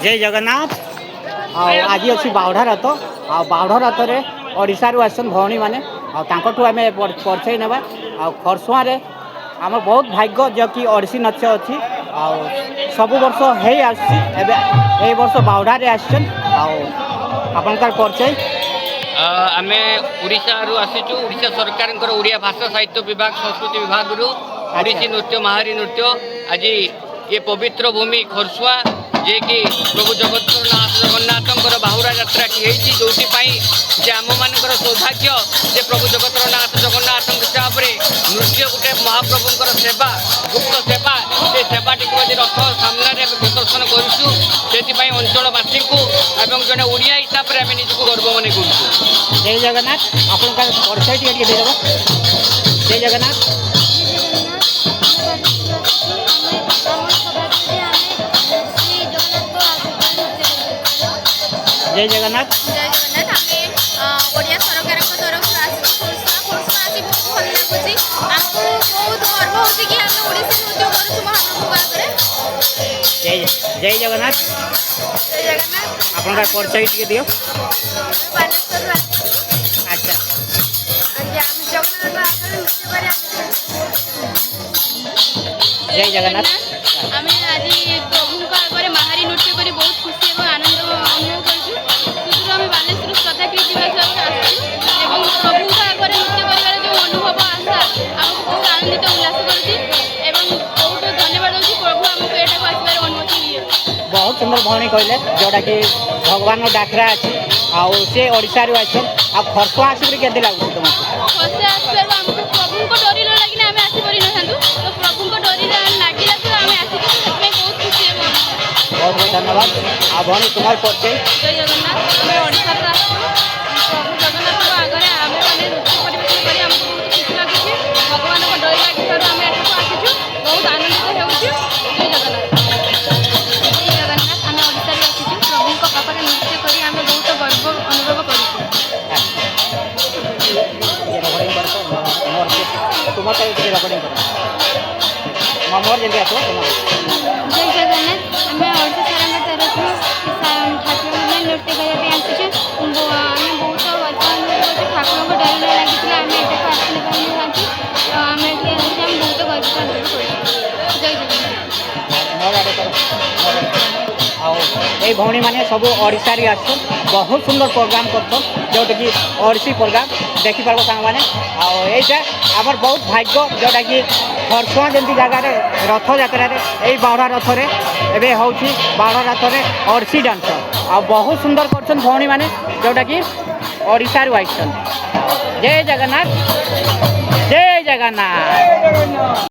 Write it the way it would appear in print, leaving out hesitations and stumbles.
जय जगन्नाथ। आज अच्छी बावढ़ा रथ बावढ़ा रथ ओडार आसन भौणी मैंने आम परिचय ना खरसुआ आम बहुत भाग्य जो कि ओडिसी नृत्य अच्छी सब वर्ष हो वर्ष बावढ़ारे आसन आपंकर परिचय आम ओडिशा आसीचु ओडिशा सरकार ओडिया भाषा साहित्य विभाग संस्कृति विभाग ओडिसी नृत्य महारी नृत्य आज ये पवित्र भूमि खरसुआ जे कि प्रभु जगन्नाथ जगन्नाथंकर बाहुरा यात्रा की जो आम मान सौभाग्य जे प्रभु जगन्नाथ जगन्नाथ हिसाब से नृत्य गोटे महाप्रभुंर सेवा गुप्त सेवा से सेवाटी को आज रथ सामने प्रदर्शन करूँ से अंचलवासी को जड़े ओडिया हिसाब से आम निजक गर्व मन करूँ। जय जगन्नाथ आप परिचय जय जगन्नाथ। जय जगन्नाथ। जय जगन्नाथ आम ओडिया सरकार तरफ आसी बहुत भल लगुच आमको बहुत गर्व हो कि आम ओडिसी नृत्य करूँ महाप्रभु आगे। जय जगन्नाथ। जय जगन्नाथ आपन परिचय टिके दियो। बालेश्वर अच्छा जगन्नाथ जय जगन्नाथ। आम आज प्रभु आगे महारी नृत्य कर बहुत खुशी और आनंद अनुभव कर बालेश्वर श्रद्धा कीर्ति प्रभु आगे नृत्य कर जो अनुभव आशा आमको बहुत आनंदित उल्लास कर बहुत धन्यवाद दूसरी प्रभु आमको यहाँ आसबार अनुमति दिए। बहुत सुंदर भौणी कहले जोटा कि भगवान डाकरा अच्छी से ओडिशा आसन आ खरसुआ आसिक के लगुच तुमको खरसुआ आसबार आमको प्रभु डोरी न लगे आम आसपार तो प्रभु डोरी लगे तो आम आस बहुत खुशी बहुत बहुत धन्यवाद। आ भौणी तुम्हार परिचय। जय जगन्नाथ आम ओडिशा प्रभु जगन्नाथ आगे आम मैंने नृत्य परिवेशन कर आमको बहुत खुशी लगे भगवान डोरी लगे आम यहाँ आसीचु बहुत आनंदित हो। जय जगन्नाथ। जय जगन्नाथ आम ओडिशा आसीचु प्रभु पाखे नृत्य कर आम बहुत गर्व अनुभव कर तुम रेकर्डिंग मोर जल्दी आसो जय जगन्नाथ आम ओडिशा सरकार तरफ ठाकुर मैंने नृत्य करने आसीचु आम बहुत गर्व अनुभव कर ठाकुर को डर न लगी आम यहाँ आसने पार्टी आम ये आम बहुत गर्वित अनुभव कर। जय जगन्नाथ। भौणी मैंने सब ओडिशा आसन बहुत सुंदर प्रोग्राम कर जोटा कि ओडिसी प्रोग्राम देखिपार सांग मैंने आमर बहुत भाग्य जोटा कि खरसुआ जमी जगार रथ यात्रा यही बावढ़ा रथ एवं हूँ बावढ़ा रथ ओडिसी डांस आ बहुत सुंदर कर भौणी मैंने जोटा कि ओडिशा आसन। जय जगन्नाथ। जय जगन्नाथ।